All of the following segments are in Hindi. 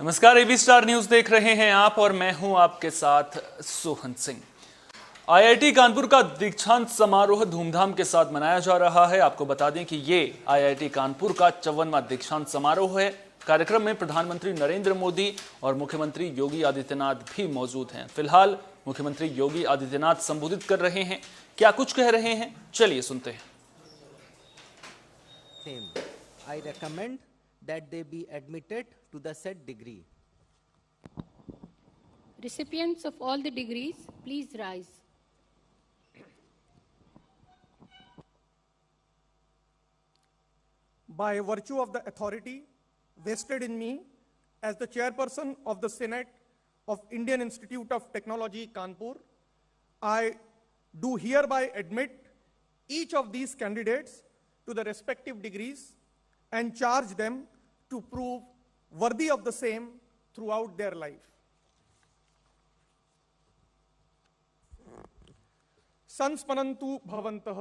नमस्कार, एबी स्टार न्यूज देख रहे हैं आप और मैं हूं आपके साथ सोहन सिंह। आईआईटी कानपुर का दीक्षांत समारोह धूमधाम के साथ मनाया जा रहा है। आपको बता दें कि ये आईआईटी कानपुर का 54वां दीक्षांत समारोह है। कार्यक्रम में प्रधानमंत्री नरेंद्र मोदी और मुख्यमंत्री योगी आदित्यनाथ भी मौजूद हैं। फिलहाल मुख्यमंत्री योगी आदित्यनाथ संबोधित कर रहे हैं। क्या कुछ कह रहे हैं, चलिए सुनते हैं। I recommend that they be admitted to the said degree. Recipients of all the degrees, please rise. By virtue of the authority vested in me as the chairperson of the Senate of Indian Institute of Technology, Kanpur, I do hereby admit each of these candidates to the respective degrees and charge them to prove worthy of the same throughout their life. संस्मरन्तु भवन्तः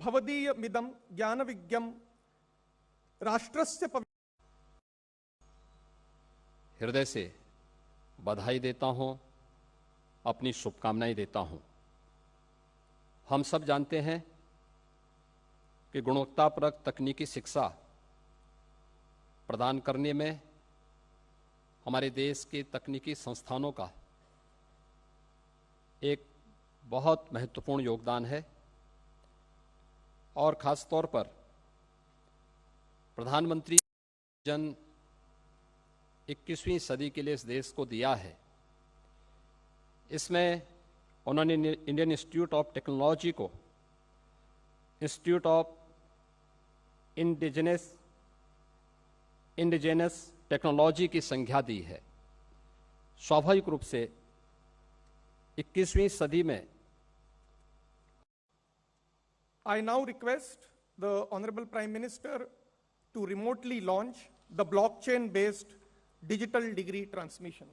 भवदीयमिदं ज्ञानविज्ञं राष्ट्रस्य हृदय से बधाई देता हूं, अपनी शुभकामनाएं देता हूं। हम सब जानते हैं कि गुणवत्तापरक तकनीकी शिक्षा प्रदान करने में हमारे देश के तकनीकी संस्थानों का एक बहुत महत्वपूर्ण योगदान है और खास तौर पर प्रधानमंत्री जन 21वीं सदी के लिए इस देश को दिया है। इसमें उन्होंने इंडियन इंस्टीट्यूट ऑफ टेक्नोलॉजी को इंस्टीट्यूट ऑफ इंडिजिनस टेक्नोलॉजी की संज्ञा दी है। स्वाभाविक रूप से 21वीं सदी में I now request the Honorable Prime Minister to remotely launch the blockchain-based digital degree transmission.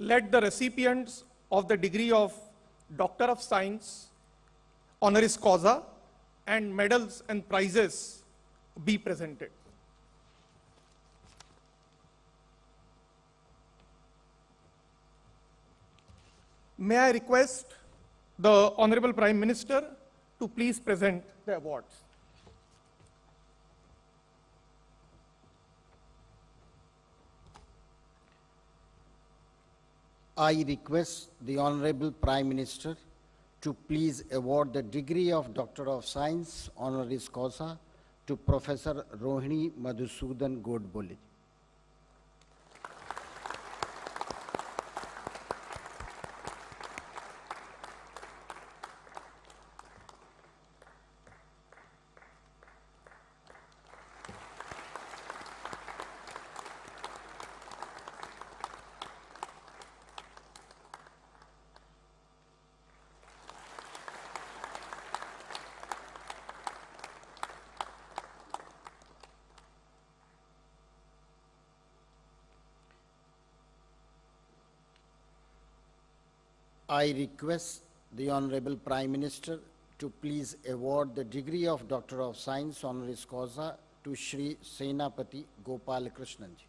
Let the recipients of the degree of Doctor of Science, honoris causa, and medals and prizes be presented. May I request the Honorable Prime Minister to please present the awards. I request the Honorable Prime Minister to please award the degree of Doctor of Science honoris causa to Professor Rohini Madhusudan Godbole. I request the Honorable Prime Minister to please award the degree of Doctor of Science honoris causa to Shri Senapati Gopal Krishnan ji.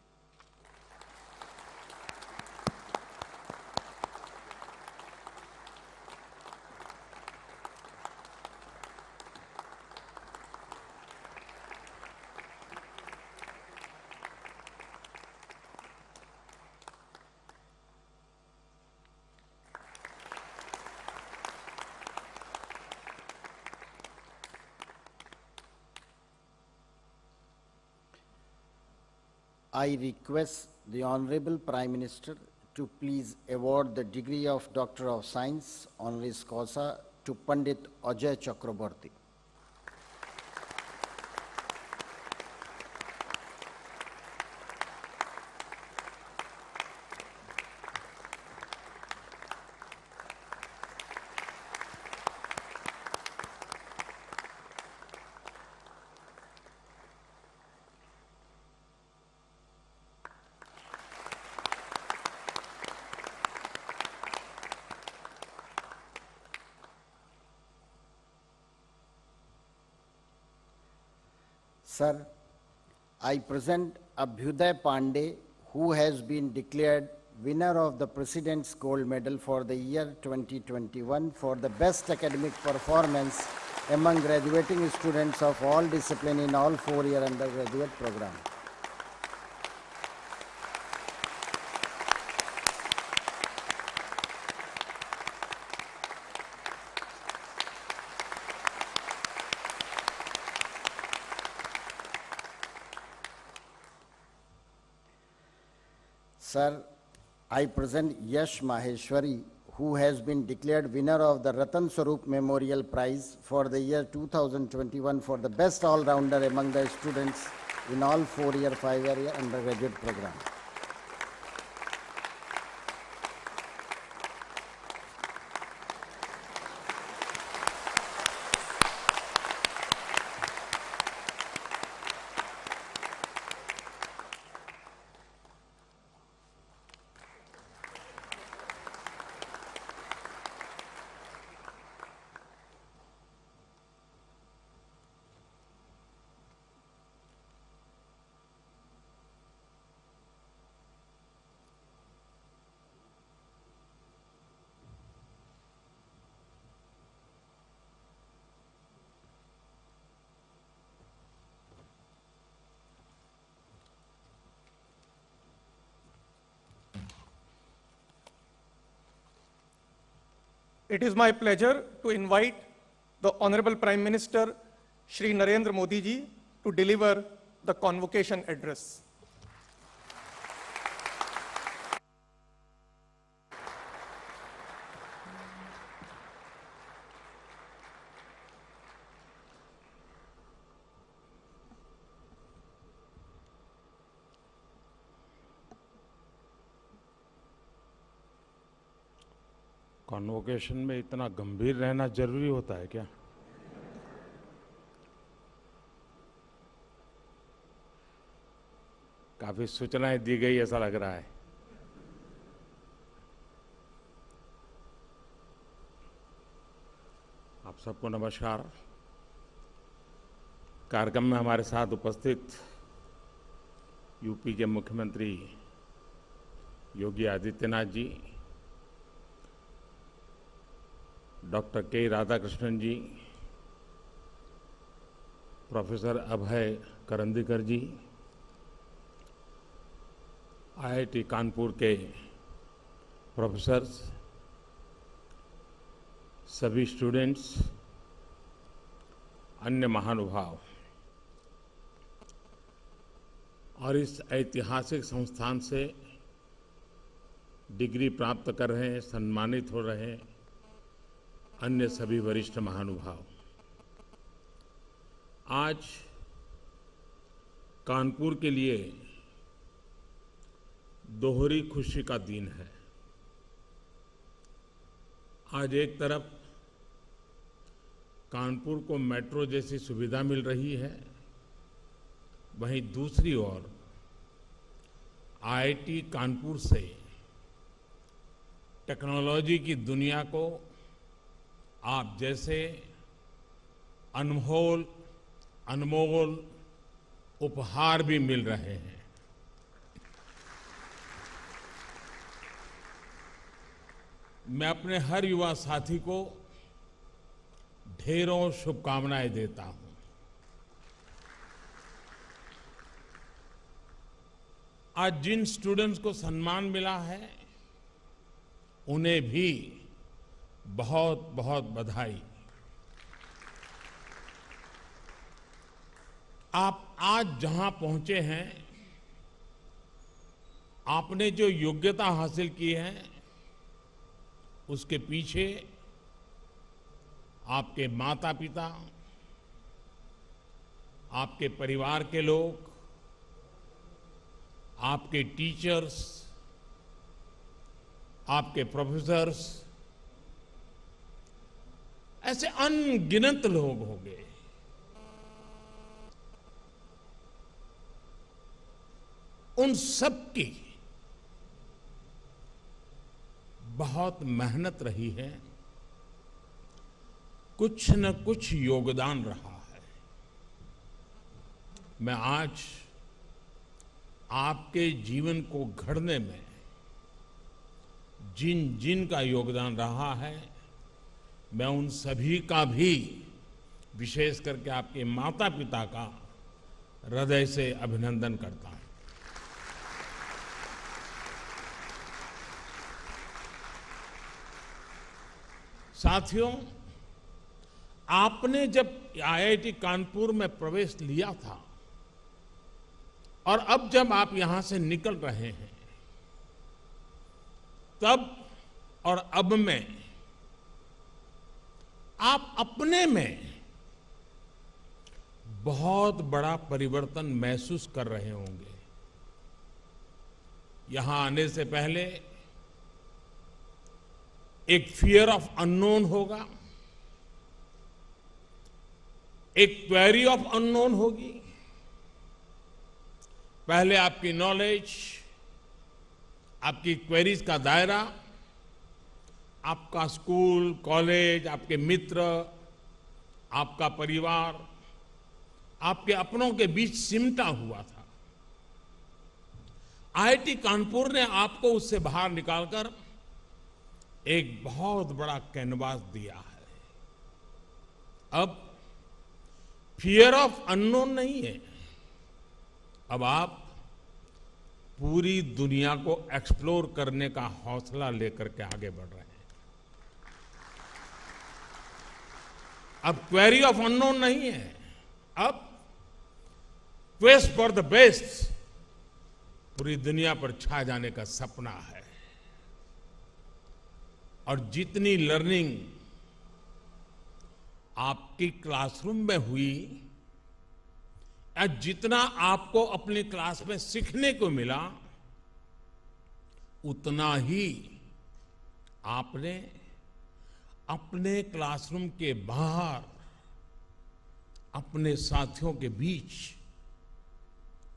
I request the Honorable Prime Minister to please award the degree of Doctor of Science honoris causa to Pandit Ajay Chakraborty. Sir, I present Abhyuday Pandey, who has been declared winner of the President's Gold Medal for the year 2021 for the best academic performance among graduating students of all disciplines in all four-year undergraduate program. Sir, I present Yash Maheshwari, who has been declared winner of the Ratan Swarup Memorial Prize for the year 2021 for the best all-rounder among the students in all four-year, five-year undergraduate program. It is my pleasure to invite the Honorable Prime Minister, Shri Narendra Modi ji, to deliver the convocation address. Convocation में इतना गंभीर रहना जरूरी होता है क्या? काफी सूचनाएं दी गई ऐसा लग रहा है। आप सबको नमस्कार। कार्यक्रम में हमारे साथ उपस्थित यूपी के मुख्यमंत्री योगी आदित्यनाथ जी, डॉक्टर के राधाकृष्णन जी, प्रोफेसर अभय करंदीकर जी, आईआईटी कानपुर के प्रोफेसर्स, सभी स्टूडेंट्स, अन्य महानुभाव और इस ऐतिहासिक संस्थान से डिग्री प्राप्त कर रहे हैं, सम्मानित हो रहे हैं अन्य सभी वरिष्ठ महानुभाव। आज कानपुर के लिए दोहरी खुशी का दिन है। आज एक तरफ कानपुर को मेट्रो जैसी सुविधा मिल रही है, वहीं दूसरी ओर आईआईटी कानपुर से टेक्नोलॉजी की दुनिया को आप जैसे अनमोल उपहार भी मिल रहे हैं। मैं अपने हर युवा साथी को ढेरों शुभकामनाएं देता हूं। आज जिन स्टूडेंट्स को सम्मान मिला है, उन्हें भी बहुत बहुत बधाई। आप आज जहां पहुंचे हैं, आपने जो योग्यता हासिल की है उसके पीछे आपके माता पिता, आपके परिवार के लोग, आपके टीचर्स, आपके प्रोफेसर्स, ऐसे अनगिनत लोग होंगे। उन सब की बहुत मेहनत रही है, कुछ न कुछ योगदान रहा है। मैं आज आपके जीवन को गढ़ने में जिन जिन का योगदान रहा है, मैं उन सभी का भी, विशेष करके आपके माता पिता का हृदय से अभिनंदन करता हूं। साथियों, आपने जब आईआईटी कानपुर में प्रवेश लिया था और अब जब आप यहां से निकल रहे हैं, तब और अब में आप अपने में बहुत बड़ा परिवर्तन महसूस कर रहे होंगे। यहां आने से पहले एक फियर ऑफ अननोन होगा, एक क्वेरी ऑफ अननोन होगी। पहले आपकी नॉलेज, आपकी क्वेरीज का दायरा, आपका स्कूल, कॉलेज, आपके मित्र, आपका परिवार, आपके अपनों के बीच सिमटा हुआ था। आईआईटी कानपुर ने आपको उससे बाहर निकालकर एक बहुत बड़ा कैनवास दिया है। अब फियर ऑफ अननोन नहीं है, अब आप पूरी दुनिया को एक्सप्लोर करने का हौसला लेकर के आगे बढ़ रहे हैं। अब क्वेरी ऑफ अननोन नहीं है, अब क्वेस्ट फॉर द बेस्ट पूरी दुनिया पर छा जाने का सपना है। और जितनी लर्निंग आपकी क्लासरूम में हुई, या जितना आपको अपनी क्लास में सीखने को मिला, उतना ही आपने अपने क्लासरूम के बाहर अपने साथियों के बीच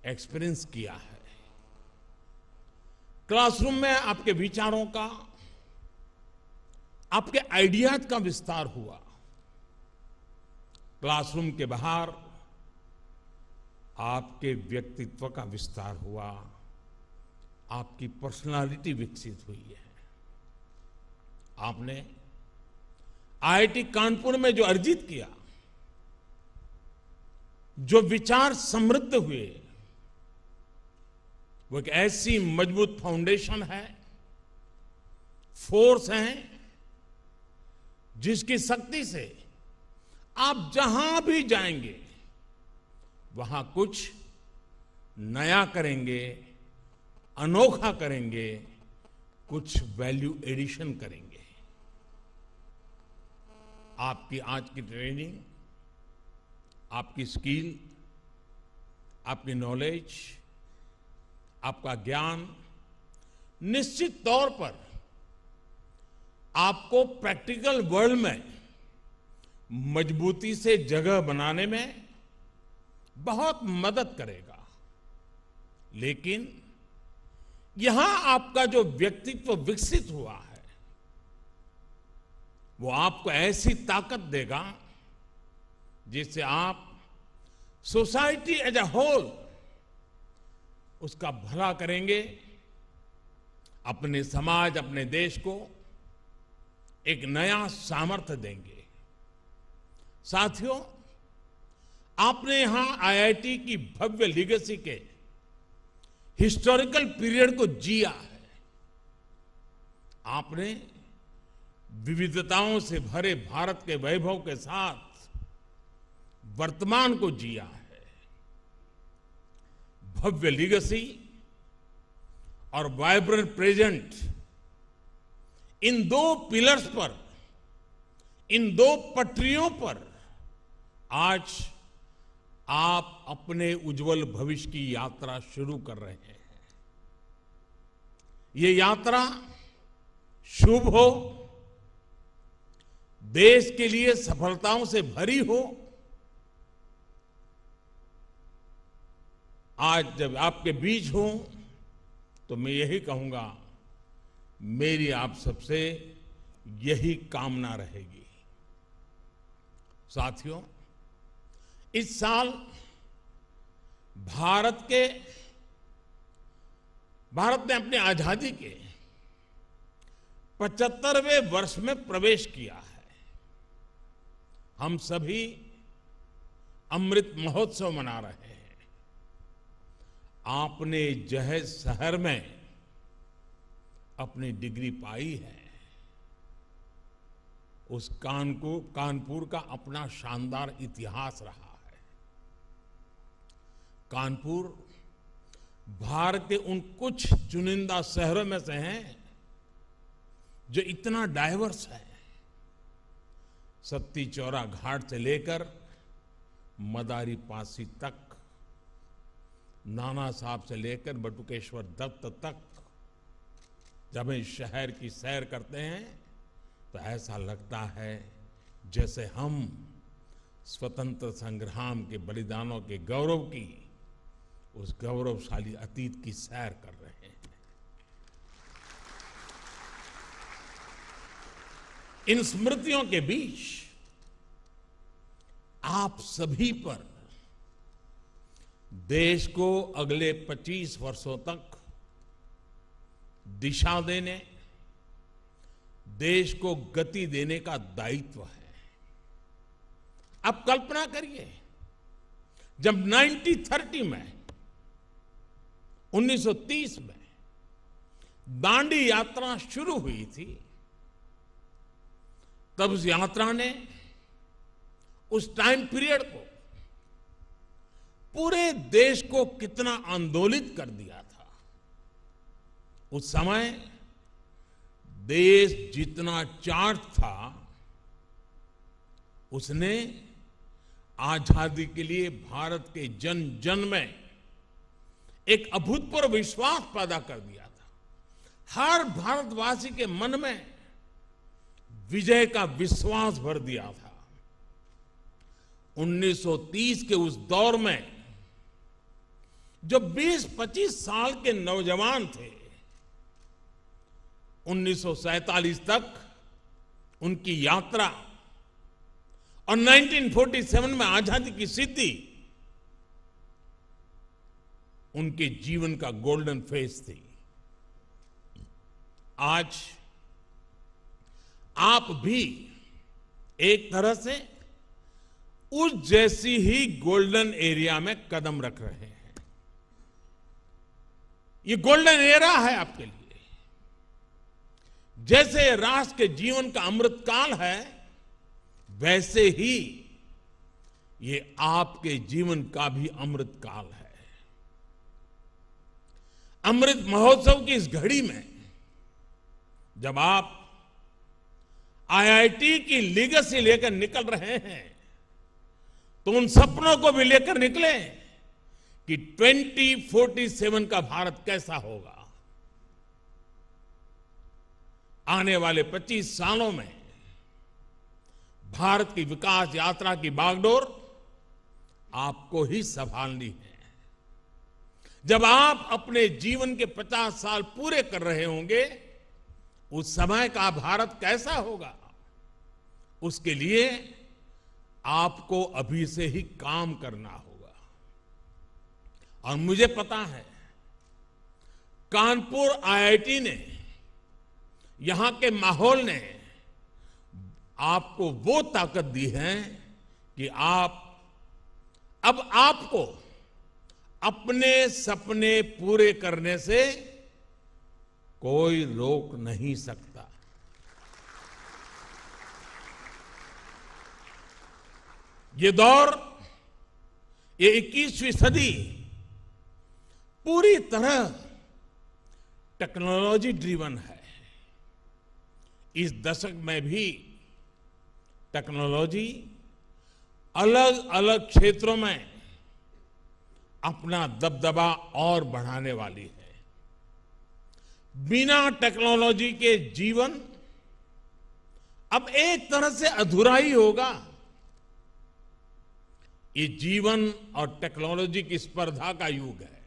एक्सपीरियंस किया है। क्लासरूम में आपके विचारों का, आपके आइडियाज का विस्तार हुआ। क्लासरूम के बाहर आपके व्यक्तित्व का विस्तार हुआ, आपकी पर्सनालिटी विकसित हुई है। आपने आईआईटी कानपुर में जो अर्जित किया, जो विचार समृद्ध हुए, वो एक ऐसी मजबूत फाउंडेशन है, फोर्स है, जिसकी शक्ति से आप जहां भी जाएंगे वहां कुछ नया करेंगे, अनोखा करेंगे, कुछ वैल्यू एडिशन करेंगे। आपकी आज की ट्रेनिंग, आपकी स्किल, आपकी नॉलेज, आपका ज्ञान निश्चित तौर पर आपको प्रैक्टिकल वर्ल्ड में मजबूती से जगह बनाने में बहुत मदद करेगा। लेकिन यहां आपका जो व्यक्तित्व विकसित हुआ है, वो आपको ऐसी ताकत देगा जिससे आप सोसाइटी एज अ होल उसका भला करेंगे, अपने समाज, अपने देश को एक नया सामर्थ्य देंगे। साथियों, आपने यहां आईआईटी की भव्य लीगेसी के हिस्टोरिकल पीरियड को जिया है। आपने विविधताओं से भरे भारत के वैभव के साथ वर्तमान को जिया है। भव्य लीगेसी और वाइब्रेंट प्रेजेंट, इन दो पिलर्स पर, इन दो पटरियों पर आज आप अपने उज्जवल भविष्य की यात्रा शुरू कर रहे हैं। ये यात्रा शुभ हो, देश के लिए सफलताओं से भरी हो। आज जब आपके बीच हूं तो मैं यही कहूंगा, मेरी आप सबसे यही कामना रहेगी। साथियों, इस साल भारत ने अपनी आजादी के 75वें वर्ष में प्रवेश किया है। हम सभी अमृत महोत्सव मना रहे हैं। आपने जहेज शहर में अपनी डिग्री पाई है। उस कानपुर का अपना शानदार इतिहास रहा है। कानपुर भारत के उन कुछ चुनिंदा शहरों में से हैं जो इतना डाइवर्स है। सत्ती चौरा घाट से लेकर मदारी पासी तक, नाना साहब से लेकर बटुकेश्वर दत्त तक, जब हम शहर की सैर करते हैं तो ऐसा लगता है जैसे हम स्वतंत्र संग्राम के बलिदानों के गौरव की, उस गौरवशाली अतीत की सैर कर रहे हैं। इन स्मृतियों के बीच आप सभी पर देश को अगले 25 वर्षों तक दिशा देने, देश को गति देने का दायित्व है। अब कल्पना करिए, जब 1930 में 1930 में दांडी यात्रा शुरू हुई थी, तब उस यात्रा ने उस टाइम पीरियड को, पूरे देश को कितना आंदोलित कर दिया था। उस समय देश जितना चार्ज था, उसने आजादी के लिए भारत के जन जन में एक अभूतपूर्व विश्वास पैदा कर दिया था। हर भारतवासी के मन में विजय का विश्वास भर दिया था। 1930 के उस दौर में जो 20-25 साल के नौजवान थे, 1947 तक उनकी यात्रा और 1947 में आजादी की सिद्धि उनके जीवन का गोल्डन फेज थी। आज आप भी एक तरह से उस जैसी ही गोल्डन एरिया में कदम रख रहे हैं। ये गोल्डन एरा है आपके लिए। जैसे राष्ट्र के जीवन का अमृत काल है, वैसे ही ये आपके जीवन का भी अमृत काल है। अमृत महोत्सव की इस घड़ी में जब आप आईआईटी की लीगेसी लेकर निकल रहे हैं, तो उन सपनों को भी लेकर निकले कि 2047 का भारत कैसा होगा। आने वाले 25 सालों में भारत की विकास यात्रा की बागडोर आपको ही संभालनी है। जब आप अपने जीवन के 50 साल पूरे कर रहे होंगे, उस समय का भारत कैसा होगा, उसके लिए आपको अभी से ही काम करना होगा। और मुझे पता है, कानपुर आईआईटी ने, यहां के माहौल ने आपको वो ताकत दी है कि अब आपको अपने सपने पूरे करने से कोई रोक नहीं सकता। ये दौर, ये 21वीं सदी पूरी तरह टेक्नोलॉजी ड्रिवन है। इस दशक में भी टेक्नोलॉजी अलग अलग क्षेत्रों में अपना दबदबा और बढ़ाने वाली है। बिना टेक्नोलॉजी के जीवन अब एक तरह से अधूरा ही होगा। ये जीवन और टेक्नोलॉजी की स्पर्धा का युग है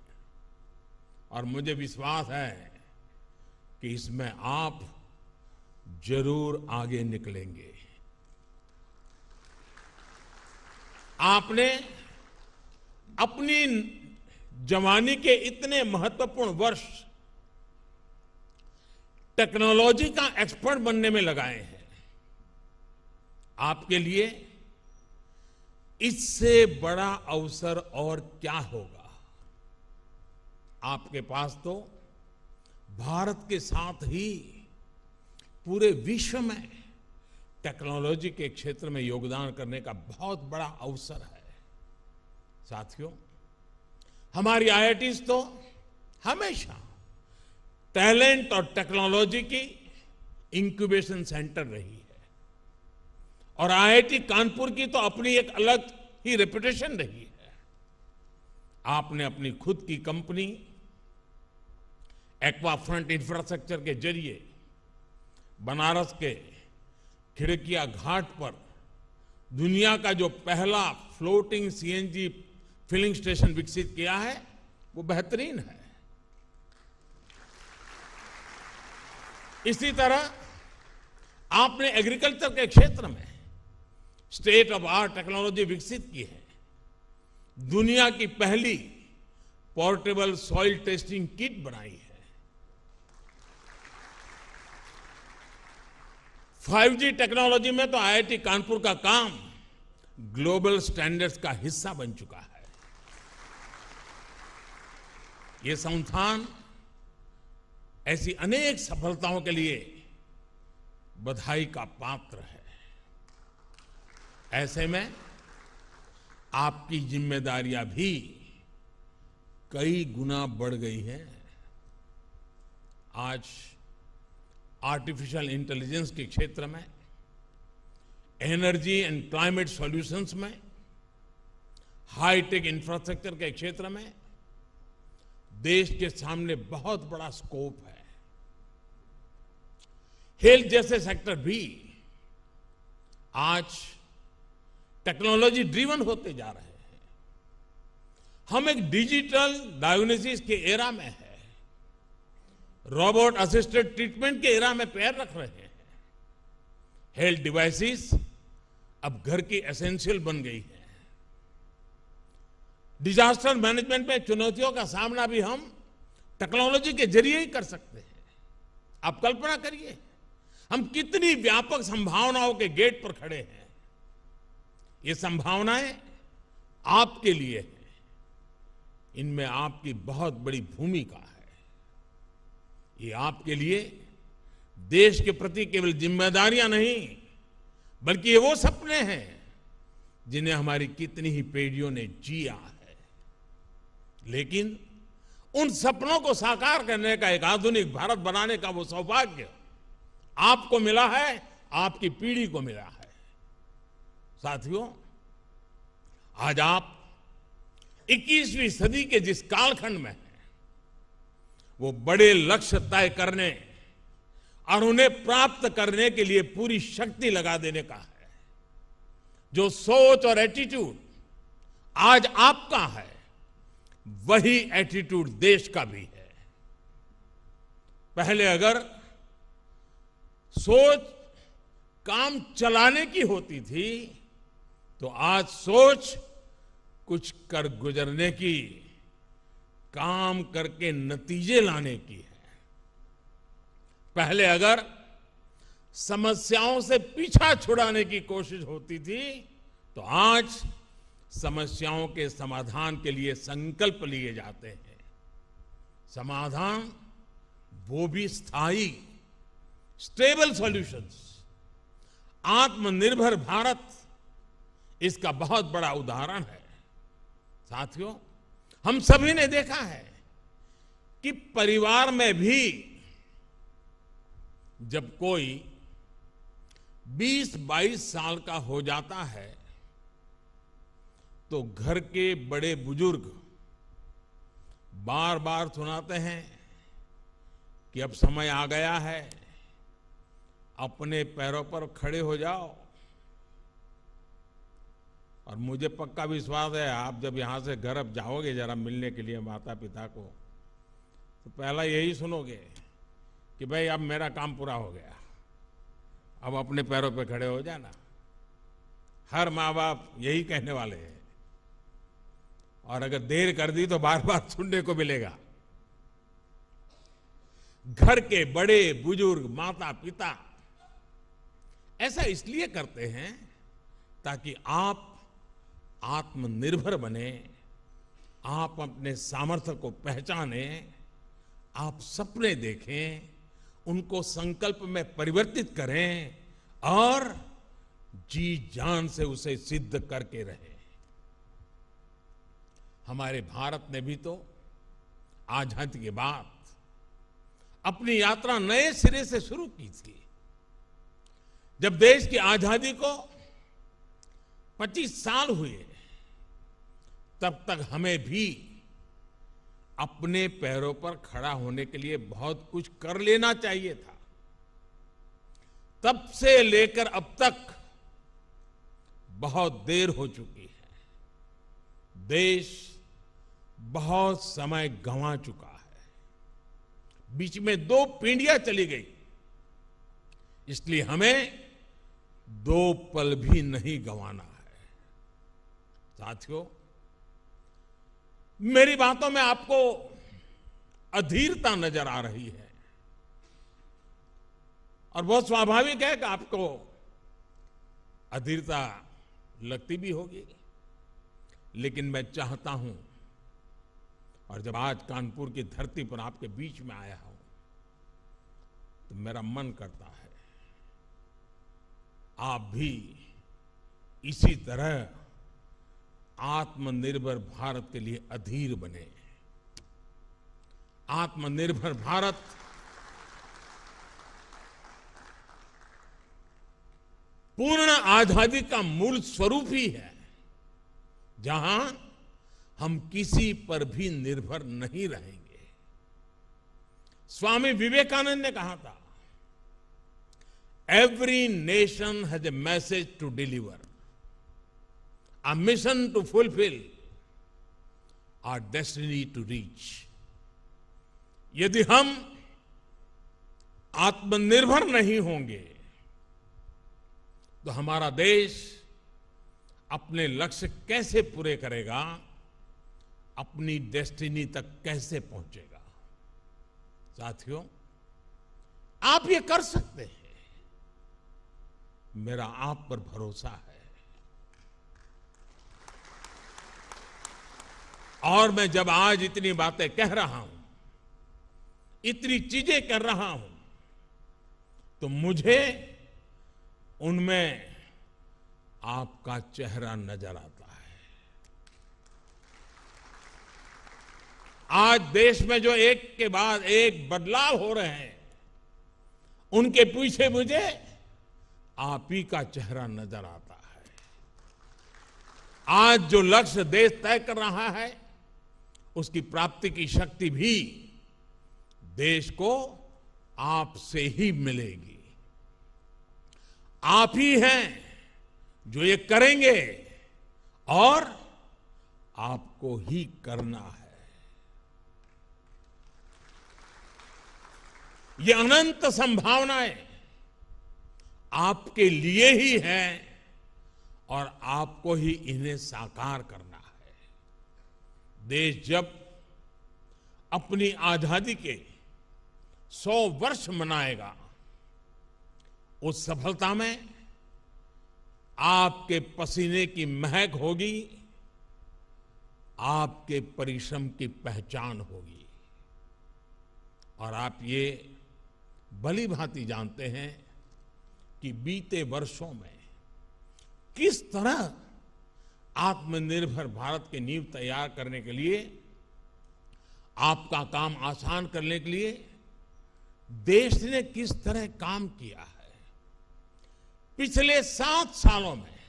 और मुझे विश्वास है कि इसमें आप जरूर आगे निकलेंगे। आपने अपनी जवानी के इतने महत्वपूर्ण वर्ष टेक्नोलॉजी का एक्सपर्ट बनने में लगाए हैं। आपके लिए इससे बड़ा अवसर और क्या होगा। आपके पास तो भारत के साथ ही पूरे विश्व में टेक्नोलॉजी के क्षेत्र में योगदान करने का बहुत बड़ा अवसर है। साथियों, हमारी आईआईटीज तो हमेशा टैलेंट और टेक्नोलॉजी की इंक्यूबेशन सेंटर रही है और आईआईटी कानपुर की तो अपनी एक अलग ही रेपुटेशन रही है। आपने अपनी खुद की कंपनी एक्वाफ्रंट इंफ्रास्ट्रक्चर के जरिए बनारस के खिड़किया घाट पर दुनिया का जो पहला फ्लोटिंग सीएनजी फिलिंग स्टेशन विकसित किया है, वो बेहतरीन है। इसी तरह आपने एग्रीकल्चर के क्षेत्र में स्टेट ऑफ आर्ट टेक्नोलॉजी विकसित की है। दुनिया की पहली पोर्टेबल सॉइल टेस्टिंग किट बनाई है। 5G टेक्नोलॉजी में तो आईआईटी कानपुर का काम ग्लोबल स्टैंडर्ड्स का हिस्सा बन चुका है। ये संस्थान ऐसी अनेक सफलताओं के लिए बधाई का पात्र है। ऐसे में आपकी जिम्मेदारियां भी कई गुना बढ़ गई हैं। आज आर्टिफिशियल इंटेलिजेंस के क्षेत्र में, एनर्जी एंड क्लाइमेट सॉल्यूशंस में, हाईटेक इंफ्रास्ट्रक्चर के क्षेत्र में देश के सामने बहुत बड़ा स्कोप है। हेल्थ जैसे सेक्टर भी आज टेक्नोलॉजी ड्रिवन होते जा रहे हैं। हम एक डिजिटल डायग्नोसिस के एरा में है, रोबोट असिस्टेड ट्रीटमेंट के एरा में पैर रख रहे हैं। हेल्थ डिवाइसेस अब घर की एसेंशियल बन गई है। डिजास्टर मैनेजमेंट में चुनौतियों का सामना भी हम टेक्नोलॉजी के जरिए ही कर सकते हैं। आप कल्पना करिए, हम कितनी व्यापक संभावनाओं के गेट पर खड़े हैं। ये संभावनाएं आपके लिए हैं। इनमें आपकी बहुत बड़ी भूमिका है। ये आपके लिए देश के प्रति केवल जिम्मेदारियां नहीं, बल्कि ये वो सपने हैं जिन्हें हमारी कितनी ही पीढ़ियों ने जिया है। लेकिन उन सपनों को साकार करने का, एक आधुनिक भारत बनाने का वो सौभाग्य आपको मिला है, आपकी पीढ़ी को मिला है। साथियों, आज आप 21वीं सदी के जिस कालखंड में हैं, वो बड़े लक्ष्य तय करने और उन्हें प्राप्त करने के लिए पूरी शक्ति लगा देने का है। जो सोच और एटीट्यूड आज आपका है, वही एटीट्यूड देश का भी है। पहले अगर सोच काम चलाने की होती थी, तो आज सोच कुछ कर गुजरने की, काम करके नतीजे लाने की है। पहले अगर समस्याओं से पीछा छुड़ाने की कोशिश होती थी, तो आज समस्याओं के समाधान के लिए संकल्प लिए जाते हैं। समाधान वो भी स्थायी, स्टेबल सॉल्यूशंस। आत्मनिर्भर भारत इसका बहुत बड़ा उदाहरण है। साथियों, हम सभी ने देखा है कि परिवार में भी जब कोई 20-22 साल का हो जाता है तो घर के बड़े बुजुर्ग बार बार सुनाते हैं कि अब समय आ गया है, अपने पैरों पर खड़े हो जाओ। और मुझे पक्का विश्वास है आप जब यहां से घर अब जाओगे जरा मिलने के लिए माता पिता को, तो पहला यही सुनोगे कि भाई अब मेरा काम पूरा हो गया, अब अपने पैरों पे खड़े हो जाना। हर माँ बाप यही कहने वाले हैं, और अगर देर कर दी तो बार बार सुनने को मिलेगा। घर के बड़े बुजुर्ग माता पिता ऐसा इसलिए करते हैं ताकि आप आत्मनिर्भर बने, आप अपने सामर्थ्य को पहचाने, आप सपने देखें, उनको संकल्प में परिवर्तित करें और जी जान से उसे सिद्ध करके रहें। हमारे भारत ने भी तो आजादी के बाद अपनी यात्रा नए सिरे से शुरू की थी। जब देश की आजादी को 25 साल हुए तब तक हमें भी अपने पैरों पर खड़ा होने के लिए बहुत कुछ कर लेना चाहिए था। तब से लेकर अब तक बहुत देर हो चुकी है। देश बहुत समय गंवा चुका है, बीच में 2 पीढ़ियां चली गई, इसलिए हमें 2 पल भी नहीं गंवाना है। साथियों, मेरी बातों में आपको अधीरता नजर आ रही है और बहुत स्वाभाविक है कि आपको अधीरता लगती भी होगी, लेकिन मैं चाहता हूं, और जब आज कानपुर की धरती पर आपके बीच में आया हूं तो मेरा मन करता है आप भी इसी तरह आत्मनिर्भर भारत के लिए अधीर बने। आत्मनिर्भर भारत पूर्ण आजादी का मूल स्वरूप ही है, जहां हम किसी पर भी निर्भर नहीं रहेंगे। स्वामी विवेकानंद ने कहा था, every nation has a message to deliver, a mission to fulfill, our destiny to reach। यदि हम आत्मनिर्भर नहीं होंगे तो हमारा देश अपने लक्ष्य कैसे पूरे करेगा, अपनी डेस्टिनी तक कैसे पहुंचेगा। साथियों, आप ये कर सकते हैं, मेरा आप पर भरोसा है। और मैं जब आज इतनी बातें कह रहा हूं, इतनी चीजें कर रहा हूं, तो मुझे उनमें आपका चेहरा नजर आता है। आज देश में जो एक के बाद एक बदलाव हो रहे हैं, उनके पीछे मुझे आप ही का चेहरा नजर आता है। आज जो लक्ष्य देश तय कर रहा है, उसकी प्राप्ति की शक्ति भी देश को आपसे ही मिलेगी। आप ही हैं जो ये करेंगे और आपको ही करना है। ये अनंत संभावनाएं आपके लिए ही हैं और आपको ही इन्हें साकार करना है। देश जब अपनी आजादी के 100 वर्ष मनाएगा, उस सफलता में आपके पसीने की महक होगी, आपके परिश्रम की पहचान होगी। और आप ये भली भांति जानते हैं कि बीते वर्षों में किस तरह आत्मनिर्भर भारत की नींव तैयार करने के लिए आपका काम आसान करने के लिए देश ने किस तरह काम किया है। पिछले 7 सालों में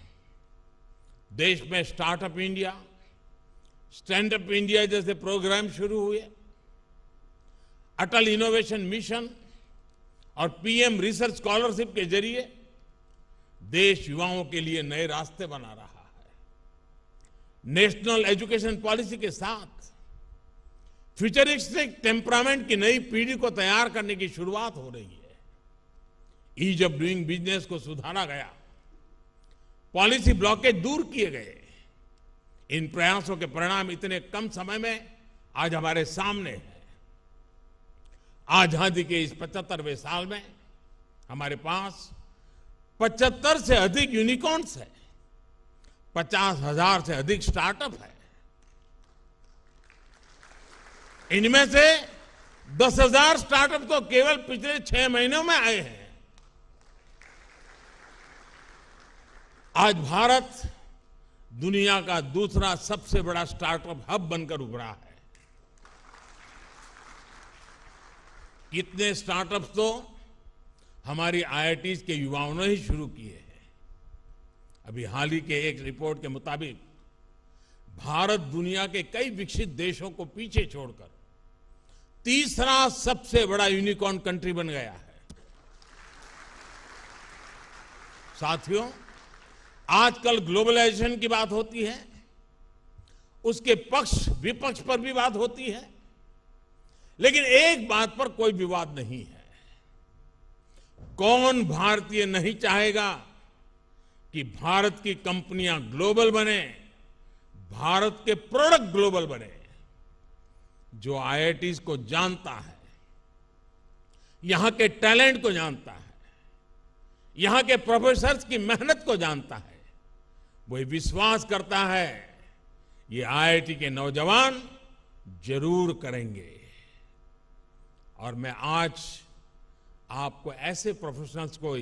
देश में startup India, stand up India जैसे प्रोग्राम शुरू हुए, अटल इनोवेशन मिशन और पीएम रिसर्च स्कॉलरशिप के जरिए देश युवाओं के लिए नए रास्ते बना रहा है। नेशनल एजुकेशन पॉलिसी के साथ फ्यूचरिस्टिक टेम्परामेंट की नई पीढ़ी को तैयार करने की शुरुआत हो रही है। ईज ऑफ डूइंग बिजनेस को सुधारा गया, पॉलिसी ब्लॉकेज दूर किए गए। इन प्रयासों के परिणाम इतने कम समय में आज हमारे सामने हैं। आजादी के इस 75वें साल में हमारे पास 75 से अधिक यूनिकॉर्न्स है, 50,000 से अधिक स्टार्टअप है। इनमें से 10,000 स्टार्टअप तो केवल पिछले 6 महीनों में आए हैं। आज भारत दुनिया का दूसरा सबसे बड़ा स्टार्टअप हब बनकर उभरा है। कितने स्टार्टअप्स तो हमारी आईआईटीज के युवाओं ने ही शुरू किए हैं। अभी हाल ही के एक रिपोर्ट के मुताबिक भारत दुनिया के कई विकसित देशों को पीछे छोड़कर तीसरा सबसे बड़ा यूनिकॉर्न कंट्री बन गया है। साथियों, आजकल ग्लोबलाइजेशन की बात होती है, उसके पक्ष विपक्ष पर भी बात होती है, लेकिन एक बात पर कोई विवाद नहीं है। कौन भारतीय नहीं चाहेगा कि भारत की कंपनियां ग्लोबल बने, भारत के प्रोडक्ट ग्लोबल बने। जो आईआईटीज को जानता है, यहां के टैलेंट को जानता है, यहां के प्रोफेसर्स की मेहनत को जानता है, वो विश्वास करता है ये आईआईटी के नौजवान जरूर करेंगे। और मैं आज आपको ऐसे प्रोफेशनल्स को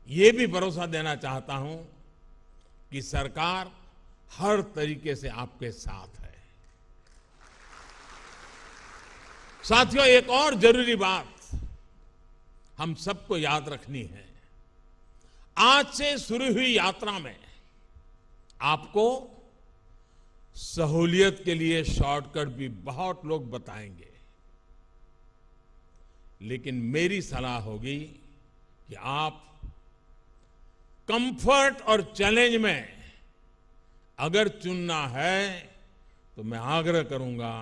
ये भी भरोसा देना चाहता हूं कि सरकार हर तरीके से आपके साथ है। साथियों, एक और जरूरी बात हम सबको याद रखनी है। आज से शुरू हुई यात्रा में आपको सहूलियत के लिए शॉर्टकट भी बहुत लोग बताएंगे, लेकिन मेरी सलाह होगी कि आप कंफर्ट और चैलेंज में अगर चुनना है तो मैं आग्रह करूंगा,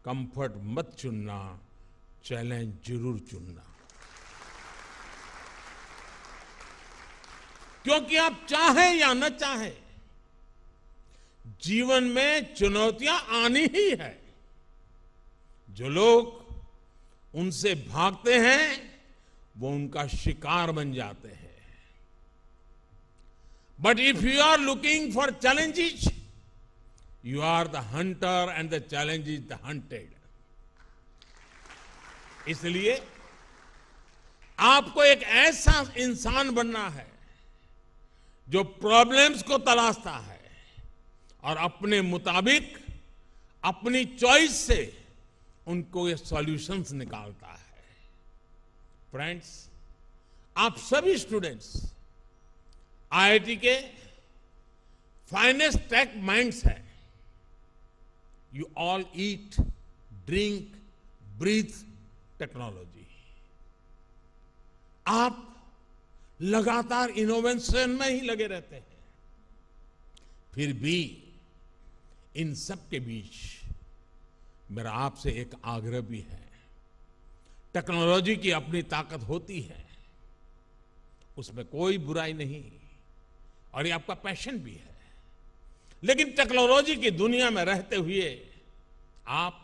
कंफर्ट मत चुनना, चैलेंज जरूर चुनना। क्योंकि आप चाहें या न चाहें, जीवन में चुनौतियां आनी ही है। जो लोग उनसे भागते हैं वो उनका शिकार बन जाते हैं। But if you are looking for challenges, you are the hunter and the challenge is the hunted. इसलिए आपको एक ऐसा इंसान बनना है जो प्रॉब्लम्स को तलाशता है और अपने मुताबिक, अपनी चॉइस से उनको ये सॉल्यूशंस निकालता है। फ्रेंड्स, आप सभी स्टूडेंट्स आईआईटी के फाइनेस्ट टेक माइंड्स हैं। You all eat, drink, breathe technology. आप लगातार इनोवेशन में ही लगे रहते हैं। फिर भी इन सब के बीच मेरा आपसे एक आग्रह भी है। टेक्नोलॉजी की अपनी ताकत होती है, उसमें कोई बुराई नहीं, और ये आपका पैशन भी है। लेकिन टेक्नोलॉजी की दुनिया में रहते हुए आप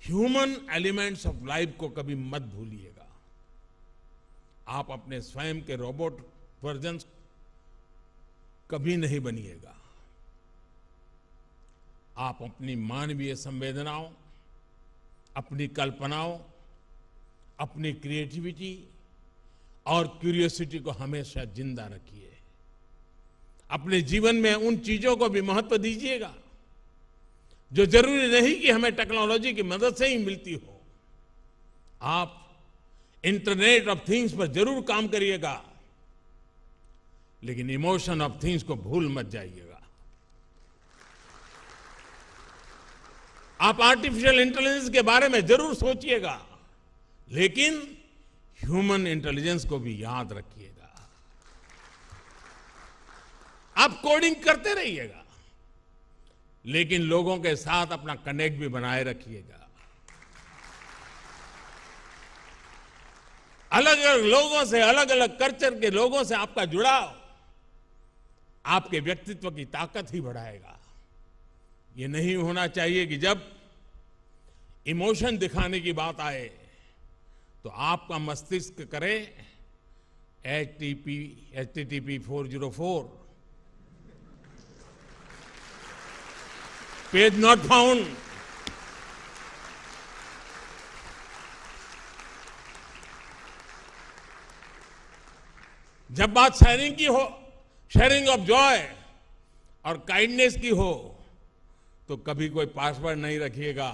ह्यूमन एलिमेंट्स ऑफ लाइफ को कभी मत भूलिएगा। आप अपने स्वयं के रोबोट वर्जन्स कभी नहीं बनिएगा। आप अपनी मानवीय संवेदनाओं, अपनी कल्पनाओं, अपनी क्रिएटिविटी और क्यूरियोसिटी को हमेशा जिंदा रखिए। अपने जीवन में उन चीजों को भी महत्व दीजिएगा जो जरूरी नहीं कि हमें टेक्नोलॉजी की मदद से ही मिलती हो। आप इंटरनेट ऑफ थिंग्स पर जरूर काम करिएगा, लेकिन इमोशन ऑफ थिंग्स को भूल मत जाइएगा। आप आर्टिफिशियल इंटेलिजेंस के बारे में जरूर सोचिएगा, लेकिन ह्यूमन इंटेलिजेंस को भी याद रखिएगा। आप कोडिंग करते रहिएगा, लेकिन लोगों के साथ अपना कनेक्ट भी बनाए रखिएगा। अलग अलग लोगों से, अलग अलग कल्चर के लोगों से आपका जुड़ाव आपके व्यक्तित्व की ताकत ही बढ़ाएगा। ये नहीं होना चाहिए कि जब इमोशन दिखाने की बात आए तो आपका मस्तिष्क करे HTTP 404 पेज नॉट फाउंड। जब बात शेयरिंग की हो, शेयरिंग ऑफ जॉय और काइंडनेस की हो, तो कभी कोई पासवर्ड नहीं रखिएगा।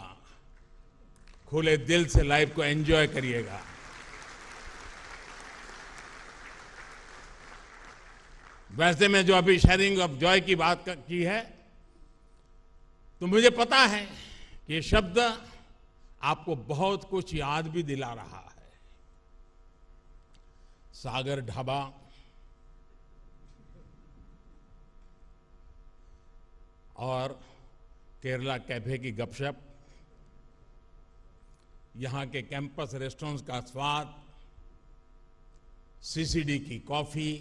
खुले दिल से लाइफ को एंजॉय करिएगा। वैसे में जो अभी शेयरिंग ऑफ जॉय की बात की है, तो मुझे पता है कि ये शब्द आपको बहुत कुछ याद भी दिला रहा है। सागर ढाबा, और केरला कैफे की गपशप, यहां के कैंपस रेस्टोरेंट्स का स्वाद, CCD की कॉफी,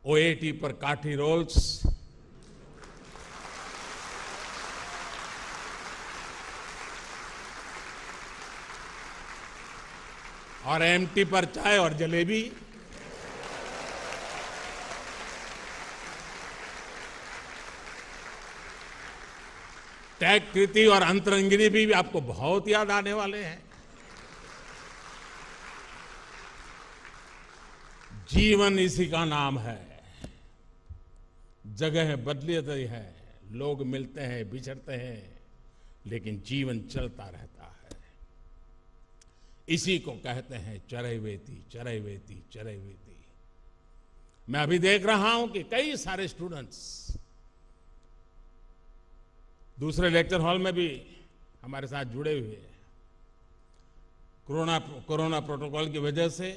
OAT पर काठी रोल्स, और MT पर चाय और जलेबी, टैग कृति और अंतरंगिनी भी आपको बहुत याद आने वाले हैं। जीवन इसी का नाम है। जगह बदलती है, लोग मिलते हैं, बिछड़ते हैं, लेकिन जीवन चलता रहता है। इसी को कहते हैं चरैवेति, चरैवेति, चरैवेति। मैं अभी देख रहा हूं कि कई सारे स्टूडेंट्स दूसरे लेक्चर हॉल में भी हमारे साथ जुड़े हुए हैं। कोरोना प्रोटोकॉल की वजह से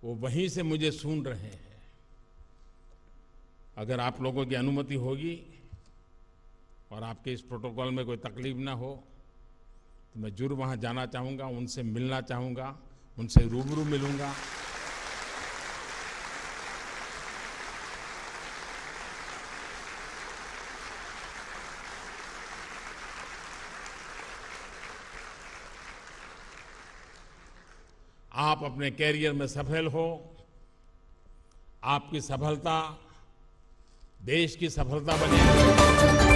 वो वहीं से मुझे सुन रहे हैं। अगर आप लोगों की अनुमति होगी और आपके इस प्रोटोकॉल में कोई तकलीफ ना हो, तो मैं जरूर वहां जाना चाहूंगा, उनसे मिलना चाहूंगा, उनसे रूबरू मिलूंगा। आप अपने कैरियर में सफल हो, आपकी सफलता देश की सफलता बनेगी।